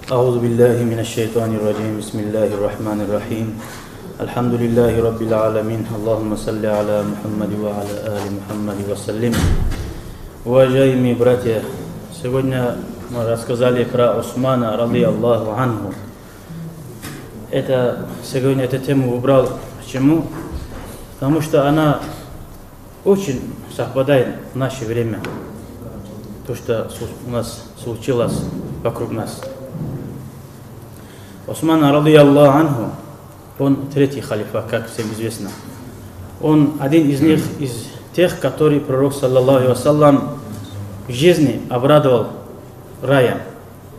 أعوذ بالله من الشيطان الرجيم بسم الله الرحمن الرحيم الحمد لله رب العالمين اللهم صل على محمد وعلى آل محمد وسلم. Уважаемые братья, сегодня мы рассказали про Османа, ради Аллаху анху. Сегодня эту тему выбрал. Почему? Потому что она очень совпадает в наше время. То, что у нас случилось вокруг нас. Осман, ради Аллаху анху, он третий халифа, как всем известно. Он один из них, из тех, который пророк, саллаллаху алейхи вассалям, в жизни обрадовал раем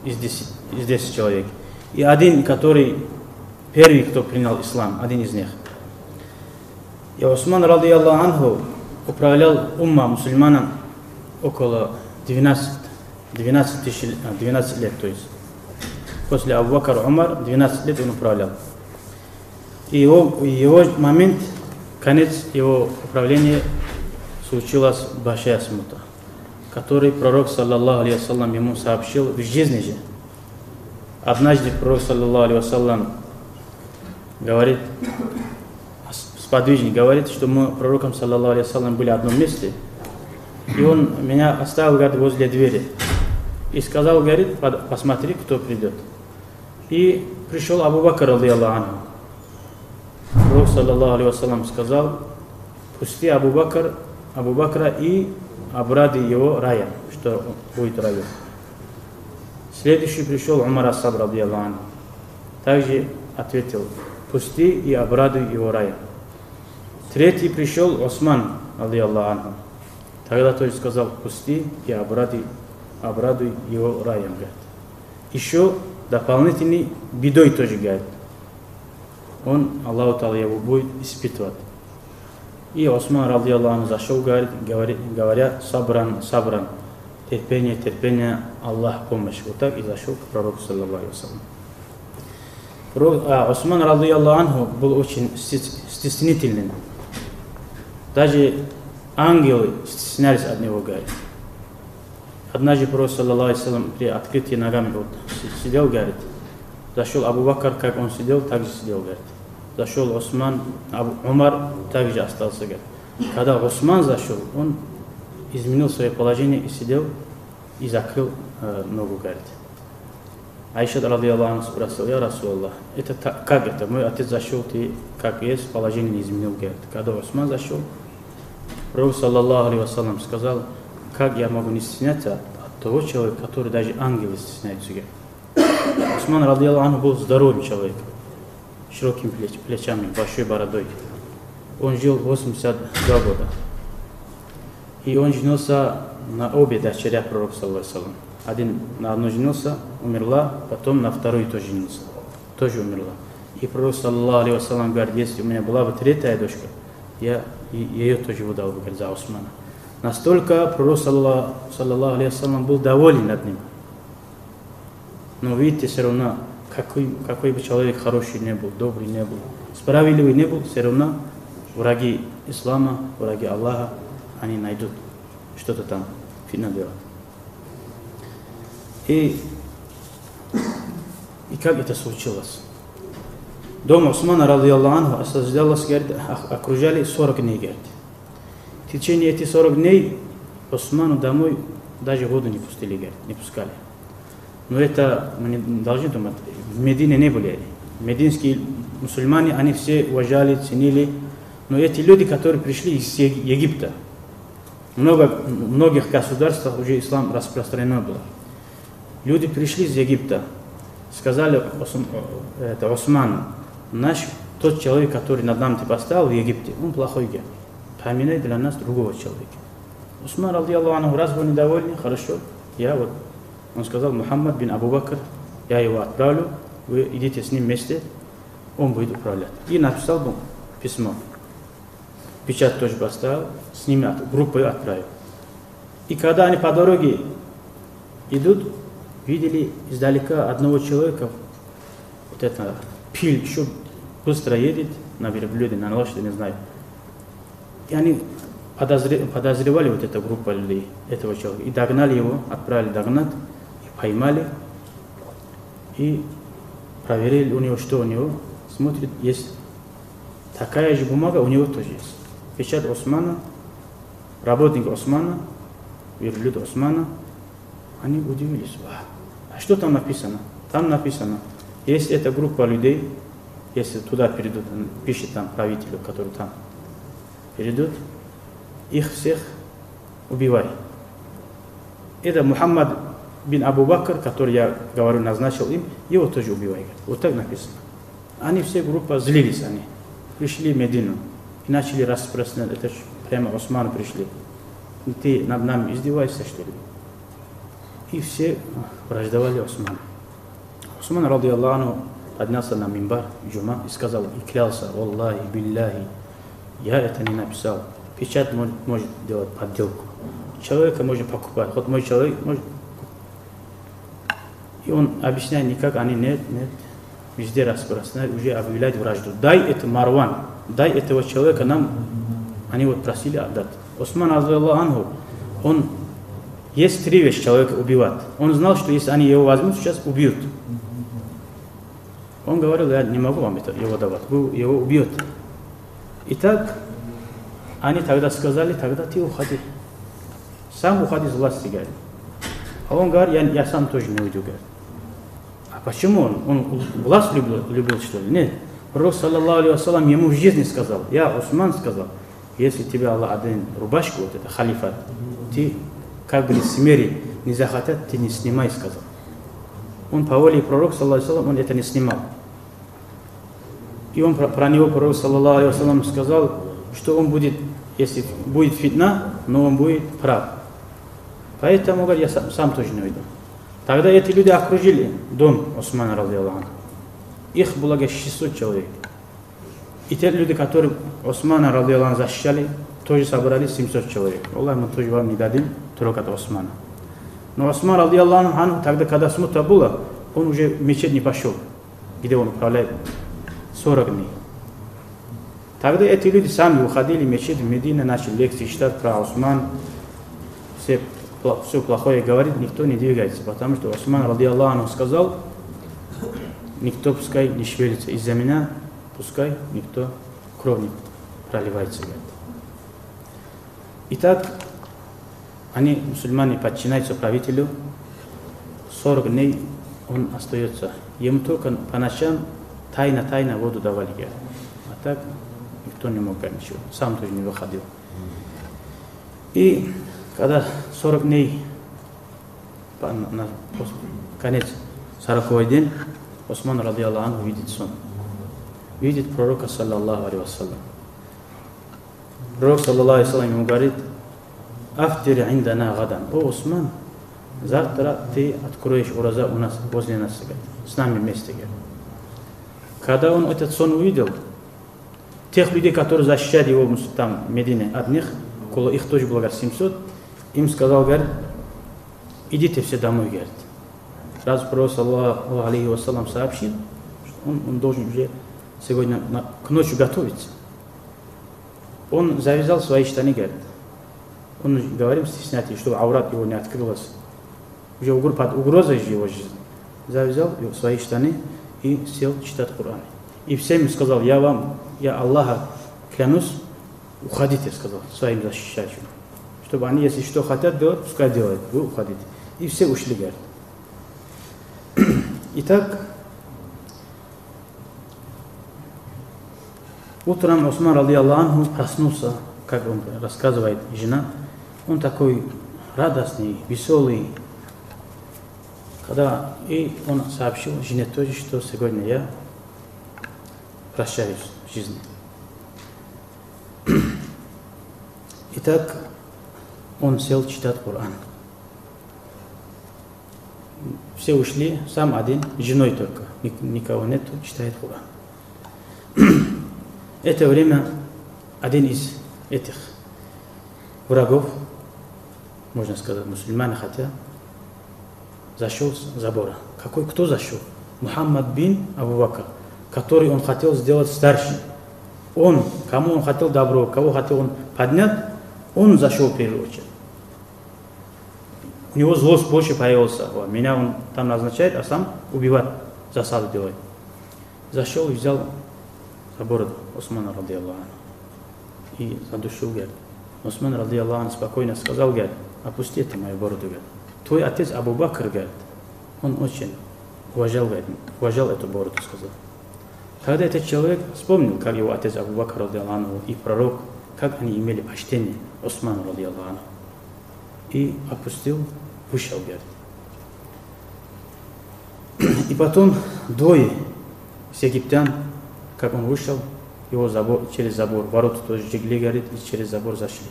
из 10 человек. И один, который первый, кто принял ислам, один из них. И Осман, ради Аллаху анху, управлял мусульманам около 12 лет, то есть. После Абу Бакр Умар 12 лет он управлял. И его момент, конец его управления, случилась большая смута, который пророк, саллаллаху алейхи вассалям, ему сообщил в жизни же. Однажды пророк, саллаллаху алейхи вассалям, говорит, сподвижник говорит, что мы пророком, саллаллаху алейхи вассалям, были в одном месте, и он меня оставил, говорит, возле двери. И сказал, говорит, посмотри, кто придет. И пришел Абу Бакр, ради Аллаху анху. Пророк, саллаллаху алейхи вассалям, сказал, пусти Абу Бакра и обради его раем, что будет раем. Следующий пришел Умар ас-Сабр, ради Аллаху анху. Также ответил, пусти и обрадуй его раем. Третий пришел Осман, ради Аллаху анху. Тогда тоже сказал, пусти и обрадуй его раем. Еще дополнительный бедой тоже говорит. Он, Аллаху Та'ала, его будет испытывать. И Осман, ради Аллаху анху, зашел, говоря, сабран, терпение, Аллах помощь. Вот так и зашел к пророку, саллаллаху алейхи вассалям. Осман, ради Аллаху анху, был очень стеснительным. Даже ангелы стеснялись от него, говорит. Однажды пророк, саллаллаху алейхи вассалям, при открытии ногами сидел, говорит. Зашел Абу Бакр, как он сидел, так же сидел, говорит. Зашел Осман, Умар также остался, говорит. Когда Осман зашел, он изменил свое положение и сидел, и закрыл ногу, говорит. Айша, ради Аллаху анха, спросил, я Расулаллах, это как это? Мой отец зашел, ты как есть, положение не изменил, говорит. Когда Осман зашел, пророк, саллаллаху алейхи вассалям, сказал, как я могу не стесняться от того человека, который даже ангелы стесняются. Осман, ради Аллаху анху, был здоровым человеком, широкими плечами, большой бородой. Он жил 82 года. И он женился на обе дочерях пророка, саллаллаху алейхи вассалям. Один на одну женился, умерла, потом на вторую тоже женился, тоже умерла. И пророк, саллаллаху алейхи вассалям, говорит, если у меня была бы третья дочка, я ее тоже выдал бы, говорит, за Османа. Настолько пророк, саллаллаху алейхи вассалям, был доволен над ним. Но видите, все равно, какой бы человек хороший не был, добрый не был, справедливый не был, все равно враги ислама, враги Аллаха, они найдут что-то там, фитна делать. И как это случилось? Дом Османа, ради Аллаху анху, осаждалось, говорит, окружали 40 дней, говорит. В течение этих 40 дней Осману домой даже воду не пустили, говорит, не пускали. Но это мы не должны думать. В Медине не были. Мединские мусульмане, они все уважали, ценили. Но эти люди, которые пришли из Египта, в многих государствах уже ислам распространен был. Люди пришли из Египта, сказали Осману, тот человек, который над нами ты поставил в Египте, он плохой, говорит. Поменяй для нас другого человека. Осман, ради Аллаху анху, раз был недовольный, хорошо, он сказал, Мухаммад бин Абу Бакр, я его отправлю, вы идите с ним вместе, он будет управлять. И написал письмо. Печать тоже поставил, с ними группой отправил. И когда они по дороге идут, видели издалека одного человека, вот это пиль, еще быстро едет на верблюде, на лошади, не знаю. И они подозревали вот эта группа людей, этого человека. И догнали его, отправили догнать, и поймали. И проверили у него, что у него. Смотрит, есть такая же бумага, у него тоже есть. Печать Османа, работник Османа, верблюд Османа. Они удивились. А что там написано? Там написано, если эта группа людей, если туда перейдут, пишет там правителю, который там перейдут, их всех убивай. Это Мухаммад бин Абу Бакр, который, я говорю, назначил им, его тоже убивай. Вот так написано. Они все группа злились, они пришли в Медину и начали распространять. Это прямо Осман пришли. И ты над нами издеваешься, что ли? И все враждовали Осману. Осман, ради Аллаху, поднялся на мимбар джума и сказал, и клялся, Аллахи, билляхи, я это не написал. Печать может делать подделку. Человека можно покупать, хоть мой человек может. И он объясняет никак, они нет, везде распространяют, уже объявляют вражду. Дай это Марван, дай этого человека нам, они вот просили отдать. Осман, ради Аллаху, он, есть 3 вещи человека убивать. Он знал, что если они его возьмут, сейчас убьют. Он говорил, я не могу вам это его давать, вы его убьют. Итак, они тогда сказали, тогда ты уходи. Сам уходи из власти, говорит. А он говорит, я сам тоже не уйду, говорит. А почему он? Он власть любил, что ли? Нет. Пророк, саллаллаху алейхи вассалам, ему в жизни сказал, я, Осман, сказал, если тебе Аллах один рубашку, вот это халифат, ты, как бы смери, не захотят, ты не снимай, сказал. Он по воле пророка, саллаллаху алейхи вассалам, он это не снимал. И он про него, пророк, саллаллаху алейхи вассалам, сказал, что он будет, если будет фитна, но он будет прав. Поэтому, говорит, я сам тоже не уйду. Тогда эти люди окружили дом Османа, ради Аллаху. Их было 600 человек. И те люди, которые Османа, ради Аллаху, защищали, тоже собрались 700 человек. Аллах, мы тоже вам не дадим, только от Османа. Но Осман, ради Аллаху, тогда, когда смута была, он уже в мечеть не пошел, где он управляет 40 дней. Тогда эти люди сами уходили в мечеть, в Медине, начали лекции читать про Осман. Все плохое говорит, никто не двигается, потому что Осман, ради Аллаху, сказал, никто пускай не шевелится из-за меня, пускай никто кровь не проливается. Итак, они, мусульмане, подчиняются правителю, 40 дней он остается. Ему только по ночам тайно воду давали. А так никто не мог ничего, сам тоже не выходил. И когда 40 дней, конец 40-й день, Осман, ради Аллаху, видит сон. Видит пророка, саллаллаху алейхи вассалям. Пророк, саллаллаху алейхи вассалям, ему говорит, афтири индана гадан. О, Осман, завтра ты откроешь ураза у нас, возле нас, с нами вместе. Когда он этот сон увидел, тех людей, которые защищали его там в Медине, от них, около их тоже было 700, им сказал, говорит, идите все домой, говорит. Раз пророк, саллаллаху алейхи вассалям, сообщил, что он должен уже сегодня к ночи готовиться. Он завязал свои штаны, говорит. Он говорил, стеснять, чтобы аурат его не открылась. Уже под угрозой его жизни. Завязал свои штаны и сел читать Коран. И всем сказал, я Аллаха клянусь, уходите, сказал, своим защищающим. Чтобы они, если что хотят делать, пускай делают, вы уходите. И все ушли, говорит. Итак, утром Осман, ради Аллаху, проснулся, как он рассказывает жена, он такой радостный, веселый. И он сообщил жене тоже, что сегодня я прощаюсь с жизнью. Итак, он сел читать Коран. Все ушли, сам один, с женой только, никого нету, читает Коран. Это время один из этих врагов, можно сказать, мусульман, хотя зашел с забора. Кто зашел? Мухаммад бин Абу Бакр, который он хотел сделать старшим. Кому он хотел добро, кого хотел он поднять, он зашел в первую очередь. У него злость больше появился. Меня он там назначает, а сам убивает засаду делает. Зашел и взял за бороду Османа, радиаллаху анху, и задушил, говорит. Осман, радиаллаху анху, спокойно сказал, говорит, опусти ты мою бороду, говорит. Твой отец Абу Бакр, говорит, он очень уважал, говорит, уважал эту бороду, сказал. Когда этот человек вспомнил, как его отец Абу Бакр, радиаллаху анху, и пророк, как они имели почтение Осману, радиаллаху анху, и опустил, вышел, говорит. И потом двое с египтян, как он вышел, его через забор, ворота тоже жгли, говорит, и через забор зашли.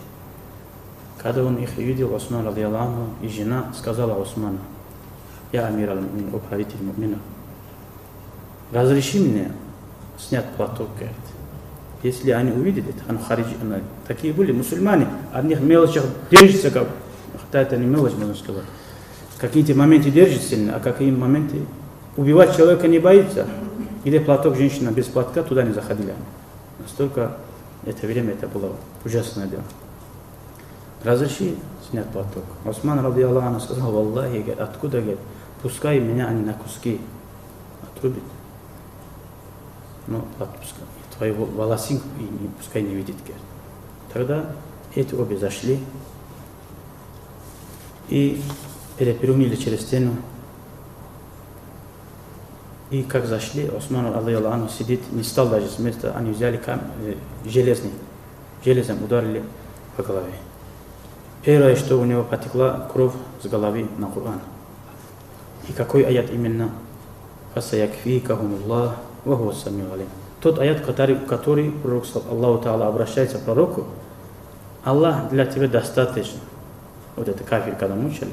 Когда он их видел, Осман, радиаллаху анху, и жена сказала Осману: я амир аль-мумин, управитель муминов, разреши мне снять платок, говорит. Если они увидят это, такие были мусульмане, от них мелочах держится, как, хотя это не мелочь, можно сказать. В какие-то моменты держит сильно, а какие моменты убивать человека не боится. Где платок, женщина без платка, туда не заходили. Настолько это время, это было ужасное дело. Разреши снять платок. Осман, радиаллаху анху, сказал: валлахи, говорит, откуда, говорит, пускай меня они на куски отрубят. Ну, пускай твоего волосинку пускай не видит, говорит. Тогда эти обе зашли и перепрыгнули через стену. И как зашли, Осман, радиаллаху анху, сидит, не стал даже с места, они взяли железом ударили по голове. Первое, что у него потекла кровь с головы на Коран. И какой аят именно? «Фасаякфикахумуллах ва хуа ас-сами'ул алим». Тот аят, который пророк Аллаху Та'ала обращается к пророку: Аллах для тебя достаточно. Вот это кафир, когда мучили.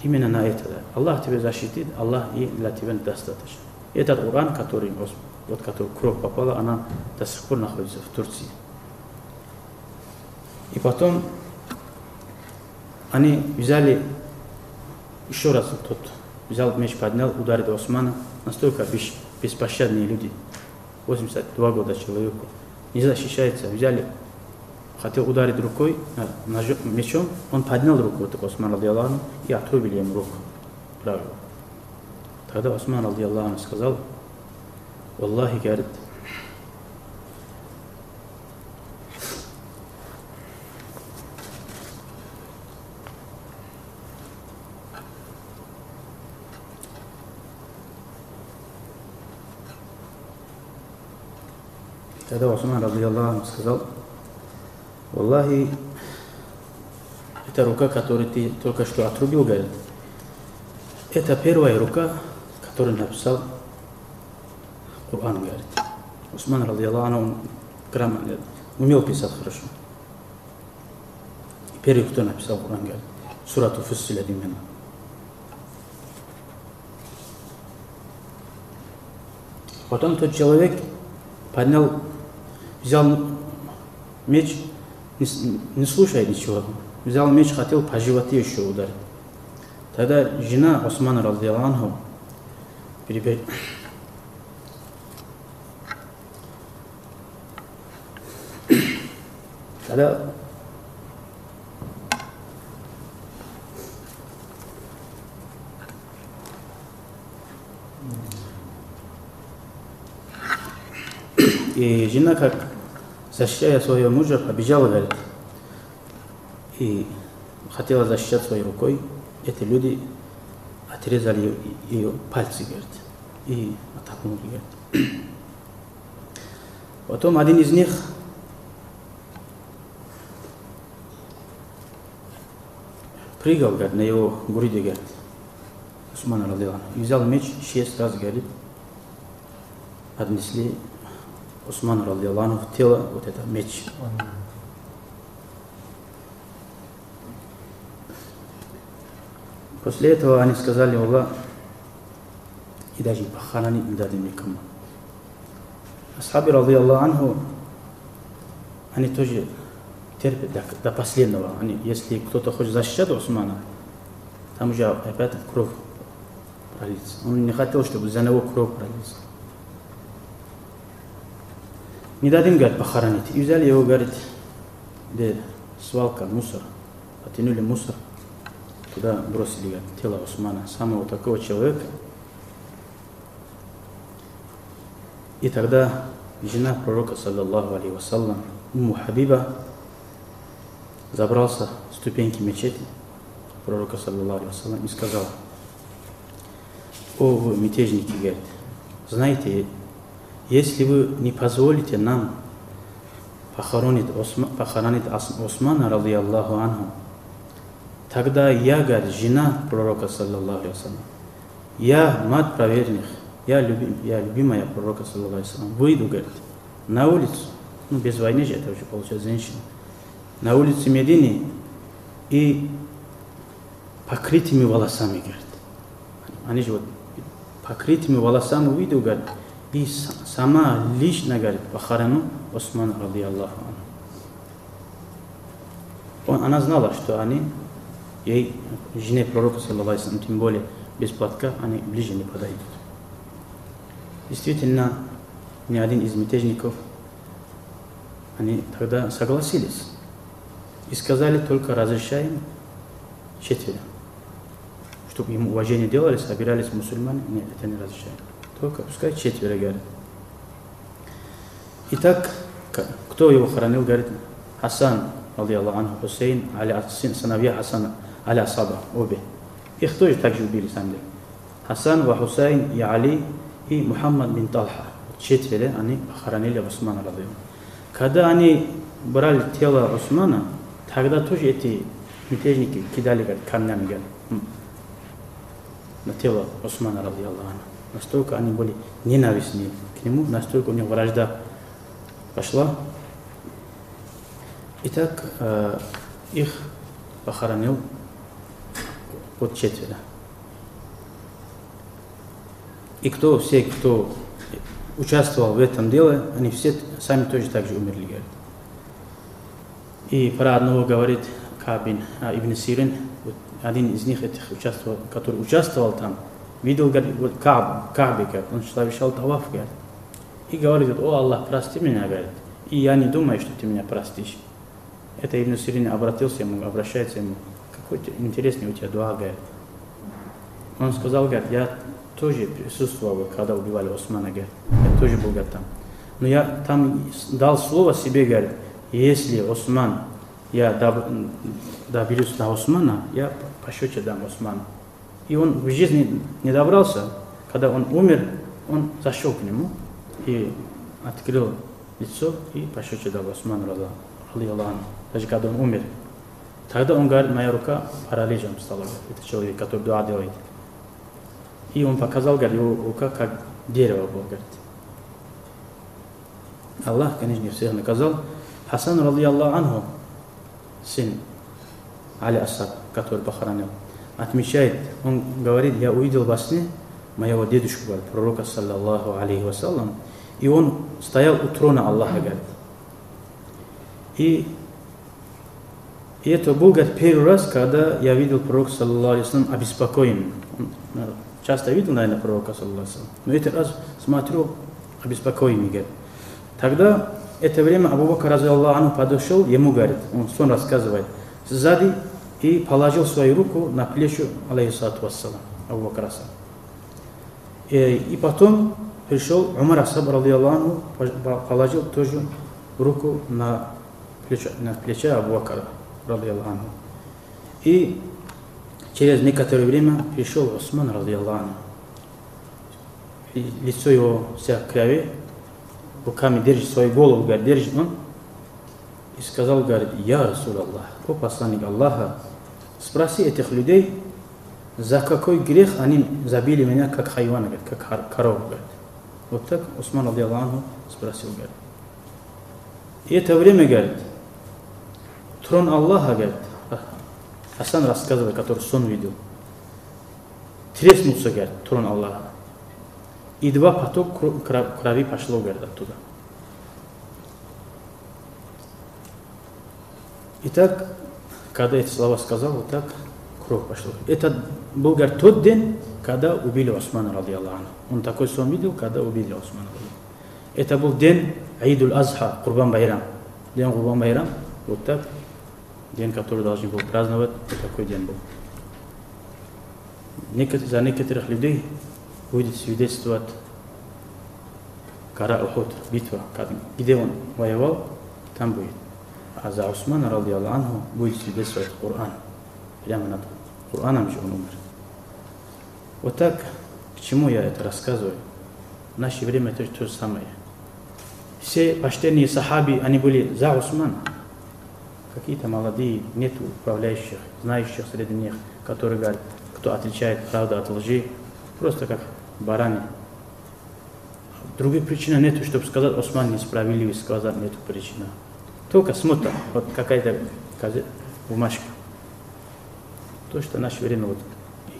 Именно на это. Аллах тебя защитит, Аллах и для тебя достаточно. Этот Коран, который кровь попала, она до сих пор находится в Турции. И потом они взяли, еще раз тот взял меч, поднял, ударил Османа. Настолько беспощадные люди. 82 года человеку. Не защищается. Взяли, хотел ударить рукой, мечом, он поднял руку, вот Осман, радиаллаху анху, и отрубили ему руку правую. Тогда Осман, радиаллаху анху, сказал: валлахи, говорит, тогда Осман, радиаллаху анху, сказал: валлахи, эта рука, которую ты только что отрубил, говорит, это первая рука, которую написал Коран, говорит. Осман, радиаллаху анху, грамотно умел писать хорошо. И первый, кто написал Коран, говорит, сурату Фуссилят именно. Потом тот человек поднял, взял меч, не слушая ничего, взял меч, хотел по животе еще ударить. Тогда жена Османа, радиаллаху анху, тогда и жена, как защищая своего мужа, побежала, говорит, и хотела защищать своей рукой. Эти люди отрезали ее пальцы, говорит, и атакнули, говорит. Потом один из них прыгал, говорит, на его груди, говорит, Осман, радиаллаху анху, и взял меч, 6 раз, говорит, поднесли Осману, радиаллаху анху, в тело вот это меч. После этого они сказали: Аллах, и даже похоронить не дадим никому. Асхаби, радиаллаху анху, они тоже терпят до последнего. Если кто-то хочет защищать Османа, там уже опять кровь пролится. Он не хотел, чтобы за него кровь пролилась. Не дадим, говорит, похоронить. И взяли его, говорит, где свалка, мусор, потянули мусор, туда бросили, говорит, тело Османа, самого такого человека. И тогда жена пророка, саллаллаху алейхи вассалям, Умму Хабиба, забрался в ступеньки мечети пророка, саллаллаху алейхи вассалям, и сказал: «О, вы мятежники, говорит, знаете, если вы не позволите нам похоронить Османа, радийаллаху анху, тогда я, говорит, жена пророка, саллаллаху алейхи вассалям, я мать праведных, я любимая пророка, саллаллаху алейхи вассалям, выйду, говорит, на улицу, ну без войны же это уже получается женщина, на улицу Медины и покрытыми волосами, говорит. Они же вот покрытыми волосами выйду, говорит, и сама лично, говорит, похорону Османа, радийаллаху анху. Она знала, что они, ей, жене пророка, саллаллаху алейхи вассалям, тем более без платка, они ближе не подойдут. Действительно, ни один из мятежников, они тогда согласились и сказали: только разрешаем четверо. Чтобы им уважение делали, собирались мусульмане, нет, это не разрешаем. Только пускай четверо, говорит. Итак, кто его хоронил, говорит, Хасан, радийаллаху анху, Хусейн, сыновья Хасана, аля Саба, обе. Их тоже также убили, сам деле. Хасан, Хусейн и Али, и Мухаммад бин Талха. Четверо они похоронили Османа, радийаллаху. Когда они брали тело Османа, тогда тоже эти мятежники кидали, говорит, камнями, говорит, на тело Османа, радийаллаху анху. Настолько они были ненавистны к нему, настолько у них вражда пошла. Итак, их похоронил вот четверо. И все, кто участвовал в этом деле, они все сами тоже так же умерли, говорит. И про одного говорит Ибн Сирин, вот один из них, который участвовал там, видел, говорит, вот Каабе, говорит, он совершал таваф, говорит, и говорит: о Аллах, прости меня, говорит, и я не думаю, что ты меня простишь. Это Ибн Сирин обращается ему: какой-то интересный у тебя дуа, говорит. Он сказал, говорит: я тоже присутствовал, когда убивали Османа, говорит, я тоже был, говорит, там. Но я там дал слово себе, говорит, если Осман, я доберусь до Османа, я по счете дам Осману. И он в жизни не добрался. Когда он умер, он зашел к нему и открыл лицо и по счете дал Осману, радийаллаху анху. Даже когда он умер. Тогда он говорит: моя рука параличом стала. Это человек, который дуа делает. И он показал, говорит, его рука как дерево было, говорит. Аллах, конечно, всех наказал. Хасан, радийаллаху анху, сын Али Асад, который похоронил, отмечает, он говорит: я увидел во сне моего дедушку, говорит, пророка, саллаллаху алейхи вассалям, и он стоял у трона Аллаха, говорит. И это был, говорит, первый раз, когда я видел пророка, саллаллаху алейхи вассалям, обеспокоенным. Часто видел, наверное, пророка, саллаллаху алейхи вассалям, но этот раз смотрю обеспокоенный, говорит. Тогда это время Абу Бакр, радийаллаху анху, подошел, ему, говорит, он сон рассказывает, сзади, и положил свою руку на плечо, алейхиссалату вассалам, Абу Бакр. И потом пришел Умар Асаб, радийаллаху анху, положил тоже руку на плечо Абу Бакра, радийаллаху анху. И через некоторое время пришел Осман, радийаллаху анху. И лицо его вся в крови, руками держит свою голову, говорит, держит он. И сказал, говорит: я Расул Аллах, о посланник Аллаха, спроси этих людей, за какой грех они забили меня как хайвана, говорит, как корову, говорит. Вот так Осман, радийаллаху анху, спросил, говорит. И это время, говорит, трон Аллаха, говорит, Хасан рассказывает, который сон видел, треснулся, говорит, трон Аллаха. И 2 потока крови пошло, говорит, оттуда. Итак, когда эти слова сказал, вот так кровь пошла. Это был, говорит, тот день, когда убили Османа, радийаллаху анху. Он такой сон видел, когда убили Османа. Это был день Айдуль Азха, Курбан Байрам. День Курбан Байрам, вот так, день, который должен был праздновать, вот такой день был. За некоторых людей будет свидетельствовать гора Ухуд, битва, где он воевал, там будет. А за Усмана, радиаллаху анху, будет свидетельствовать Коран. Прямо над Кораном же он умер. Вот так, к чему я это рассказываю? В наше время это то же самое. Все почтенные сахаби, они были за Усмана. Какие-то молодые, нету управляющих, знающих среди них, которые говорят, кто отличает правду от лжи, просто как бараны. Другой причины нету, чтобы сказать, Осман несправедливый, сказать нету причины. Только смута, вот какая-то бумажка. То, что в наше время, вот,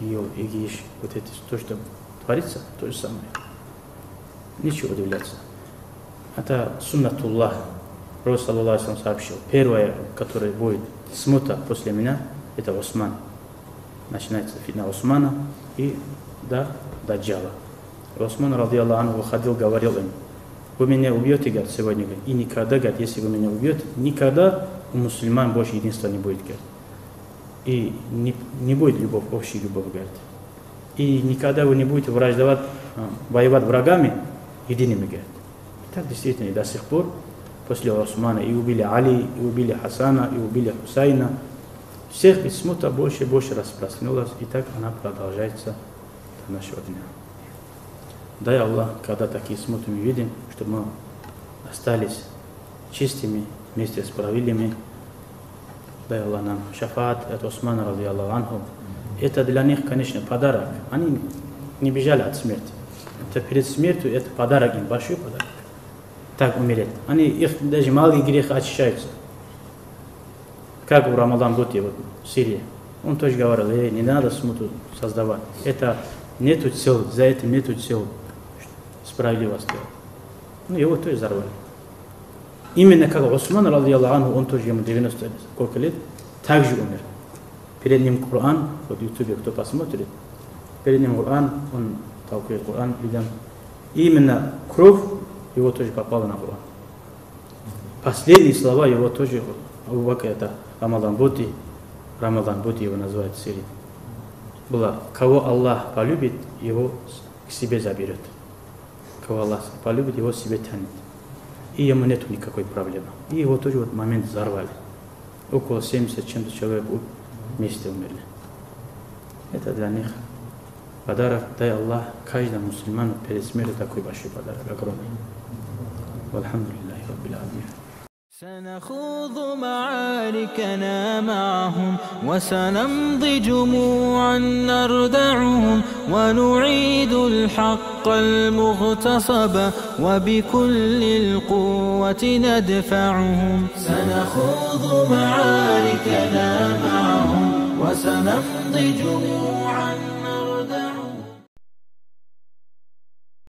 Игиш, вот это, то, что творится, то же самое. Ничего удивляться. Это суннатуллах. Пророк саллаллаху алейхи ва саллям сообщил. Первое, которое будет смута после меня, это Осман. Начинается фитна Османа и до Даджала. Осман, радиаллаху анху, выходил, говорил им: вы меня убьете, говорит, сегодня, говорит, и никогда, говорит, если вы меня убьете, никогда у мусульман больше единства не будет, говорит. И не будет любовь, общей любовь, говорит. И никогда вы не будете враждовать, воевать врагами едиными, говорит. И так действительно и до сих пор, после Османа, и убили Али, и убили Хасана, и убили Хусайна. Всех из смута больше и больше распространилась, и так она продолжается до нашего дня. Дай Аллах, когда такие смуты мы видим, чтобы мы остались чистыми вместе с правильными. Дай Аллах нам шафаат от Османа, радиаллаху анху. Это для них, конечно, подарок. Они не бежали от смерти. Это перед смертью, это подарок им, большой подарок. Так умереть. Они, их даже малые грехи очищаются. Как у Рамадан Бути, вот, в Сирии. Он тоже говорил, не надо смуту создавать. Это нету сил, за этим нету сил справедливо сделать. Ну, его тоже взорвали. Именно как Осман, радиаллаху анху, он тоже, ему 90 сколько лет, также умер. Перед ним Коран, вот в Ютубе кто посмотрит, перед ним Коран, он толкует Коран людям. И именно кровь его тоже попала на Коран. Последние слова его тоже, Абу Бакр, это Рамадан Бути его называют в Сирии. Было: кого Аллах полюбит, его к себе заберет. Кого Аллах полюбит, его к себе тянет. И ему нету никакой проблемы. И его тоже в этот момент взорвали. Около 70 чем-то человек вместе умерли. Это для них подарок. Дай Аллах каждому мусульману перед смертью такой большой подарок, огромный. Вальхамдулиллахи раббил аламин. سنخوض معاركنا معهم وسنمضي جموعا نردعهم ونعيد الحق المغتصب وبكل القوة ندفعهم. سنخوض معاركنا معهم وسنمضي جموعا